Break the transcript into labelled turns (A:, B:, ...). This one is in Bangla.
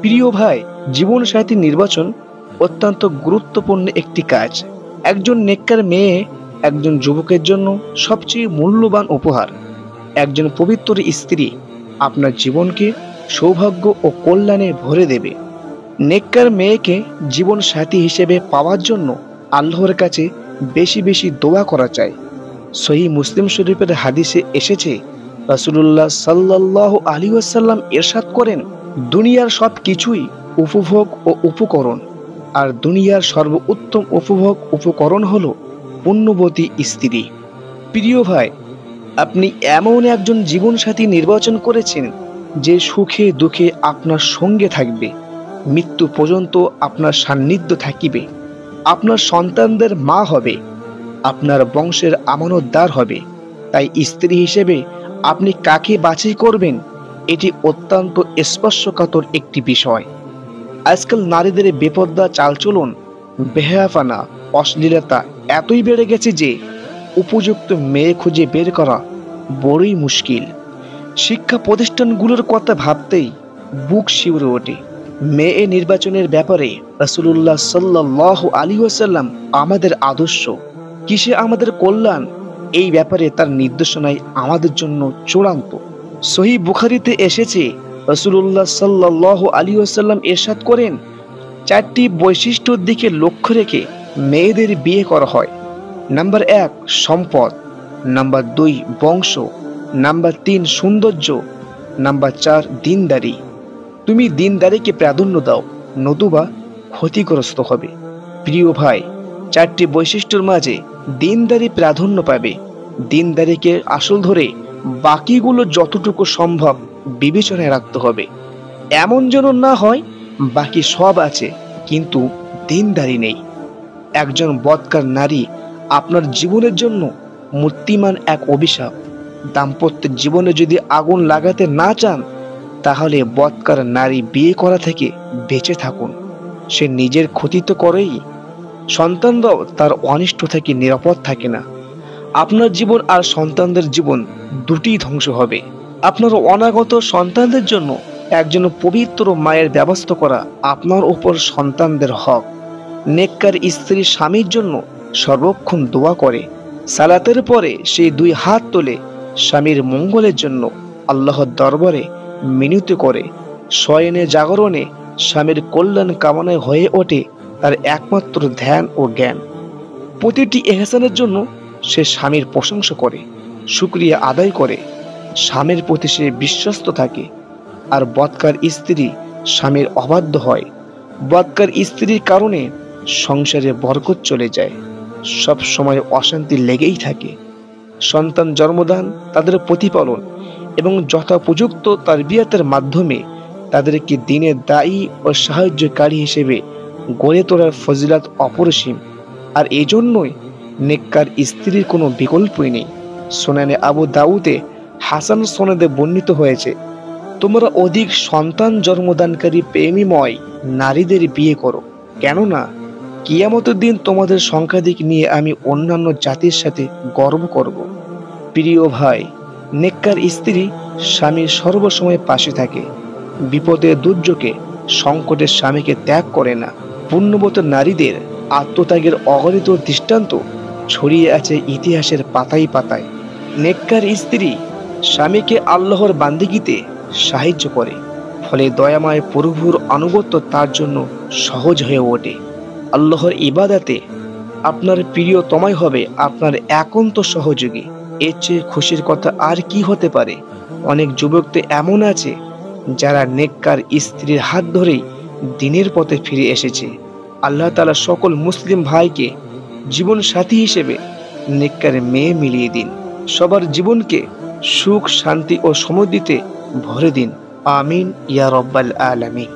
A: প্রিয় ভাই, জীবনসাথী নির্বাচন অত্যন্ত গুরুত্বপূর্ণ একটি কাজ। একজন নেককার মেয়ে একজন যুবকের জন্য সবচেয়ে মূল্যবান উপহার। একজন পবিত্র স্ত্রী আপনার জীবনকে সৌভাগ্য ও কল্যাণে ভরে দেবে। নেককার মেয়েকে জীবন সাথী হিসেবে পাওয়ার জন্য আল্লাহর কাছে বেশি বেশি দোয়া করা চাই। সহিহ মুসলিম শরীফের হাদিসে এসেছে, রাসূলুল্লাহ সাল্লাল্লাহু আলাইহি ওয়াসাল্লাম ইরশাদ করেন, দুনিয়ার সব কিছুই উপভোগ ও উপকরণ, আর দুনিয়ার সর্বোত্তম উপভোগ উপকরণ হলো পুণ্যবতী স্ত্রী। প্রিয় ভাই, আপনি এমন একজন জীবনসাথী নির্বাচন করেছেন যে সুখে দুঃখে আপনার সঙ্গে থাকবে, মৃত্যু পর্যন্ত আপনার সান্নিধ্য থাকিবে, আপনার সন্তানদের মা হবে, আপনার বংশের আমানতদার হবে। তাই স্ত্রী হিসেবে আপনি কাকে বাছাই করবেন, এটি অত্যন্ত স্পর্শকাতর একটি বিষয়। আজকাল নারীদের বেপরদা চালচলন, বেহায়াপনা, অশ্লীলতা এতই বেড়ে গেছে যে উপযুক্ত মেয়ে খুঁজে বের করা বড়ই মুশকিল। শিক্ষা প্রতিষ্ঠানগুলোর কথা ভাবতেই বুক শিউরে ওঠে। মেয়ে নির্বাচনের ব্যাপারে রাসূলুল্লাহ সাল্লাল্লাহু আলাইহি ওয়াসাল্লাম আমাদের আদর্শ। কিসে আমাদের কল্যাণ, এই ব্যাপারে তার নির্দেশনাই আমাদের জন্য চূড়ান্ত। সহিহ বুখারীতে এসেছে, রাসূলুল্লাহ সাল্লাল্লাহু আলাইহি ওয়াসাল্লাম ইরশাদ করেন, চারটি বৈশিষ্ট্যর দিকে লক্ষ্য রেখে মেয়েদের বিয়ে করা হয়। নাম্বার 1 সম্পদ, নাম্বার 2 বংশ, নাম্বার 3 সৌন্দর্য, নাম্বার 4 দিনদারি। তুমি দিনদারিকে প্রাধান্য দাও, নতুবা ক্ষতিগ্রস্ত হবে। প্রিয় ভাই, চারটি বৈশিষ্ট্যের মাঝে দিনদারি প্রাধান্য পাবে। দিনদারিকে আসল ধরে বাকিগুলো যতটুকু সম্ভব বিবেচনায় রাখতে হবে। এমন যেন না হয় বাকি সব আছে কিন্তু দিনদারি নেই। একজন বদকার নারী আপনার জীবনের জন্য মূর্তিমান এক অভিশাপ। দাম্পত্য জীবনে যদি আগুন লাগাতে না চান, তাহলে বদকার নারী বিয়ে করা থেকে বেঁচে থাকুন। সে নিজের ক্ষতি তো করেই, সন্তানরাও তার অনিষ্ট থেকে নিরাপদ থাকে না। আপনার জীবন আর সন্তানদের জীবন দুটিই ধ্বংস হবে। আপনার অনাগত সন্তানদের জন্য একজন পবিত্র মায়ের ব্যবস্থা করা আপনার উপর সন্তানদের হক। নেককার স্ত্রী স্বামীর জন্য সর্বক্ষণ দোয়া করে, সালাতের পরে সেই 2 হাত তোলে, স্বামীর মঙ্গলের জন্য আল্লাহর দরবারে মিনতি করে। শয়নে জাগরণে স্বামীর কল্যাণ কামনায় হয়ে ওঠে তার একমাত্র ধ্যান ও জ্ঞান। প্রতিটি ইহসানের জন্য সে স্বামীর প্রশংসা করে, শুকরিয়া আদায় করে, স্বামীর প্রতি সে বিশ্বস্ত থাকে। আর বদকার স্ত্রী স্বামীর অবাধ্য হয়। বদকার স্ত্রীর কারণে সংসারে বরকত চলে যায়, সব সময় অশান্তি লেগেই থাকে। সন্তান জন্মদান, তাদের প্রতিপালন এবং যথোপযুক্ত তারবিয়াতের মাধ্যমে তাদেরকে দ্বীনের দায়ী ও সাহায্যকারী হিসেবে গড়ে তোলার ফজিলত অপরিসীম। আর এই জন্যই নেককার স্ত্রীর কোনো বিকল্পই নেই। সুনানে আবু দাউদে হাসান সনদে বর্ণিত হয়েছে, তোমরা অধিক সন্তান জন্মদানকারী প্রেমীময় নারীদের বিয়ে করো, কেননা কিয়ামতের দিন তোমাদের সংখ্যাধিক নিয়ে আমি অন্যান্য জাতির সাথে গর্ব করব। প্রিয় ভাই, নেককার স্ত্রী স্বামীর সর্বসময় পাশে থাকে। বিপদের দুর্যোগে সংকটে স্বামীকে ত্যাগ করে না। পুণ্যবত নারীদের আত্মত্যাগের অগণিত দৃষ্টান্ত ছড়িয়ে আছে ইতিহাসের পাতায় পাতায়। নেককার স্ত্রী স্বামীকে আল্লাহর বান্দিগিতে সাহায্য করে, ফলে দয়াময় প্রভুর আনুগত্য তার জন্য সহজ হয়ে ওঠে। আল্লাহর ইবাদতে আপনার প্রিয়তমাই হবে আপনার একান্ত সহযোগী। এর চেয়ে খুশির কথা আর কি হতে পারে। অনেক যুবক তো এমন আছে যারা নেককার স্ত্রীর হাত ধরেই দ্বীনের পথে ফিরে এসেছে। আল্লাহ তাআলা সকল মুসলিম ভাইকে জীবন সাথী হিসেবে নেককার মেয়ে মিলিয়ে দিন। সবার জীবনকে সুখ, শান্তি ও সমৃদ্ধিতে ভরে দিন। আমিন ইয়া রব্বাল আলামিন।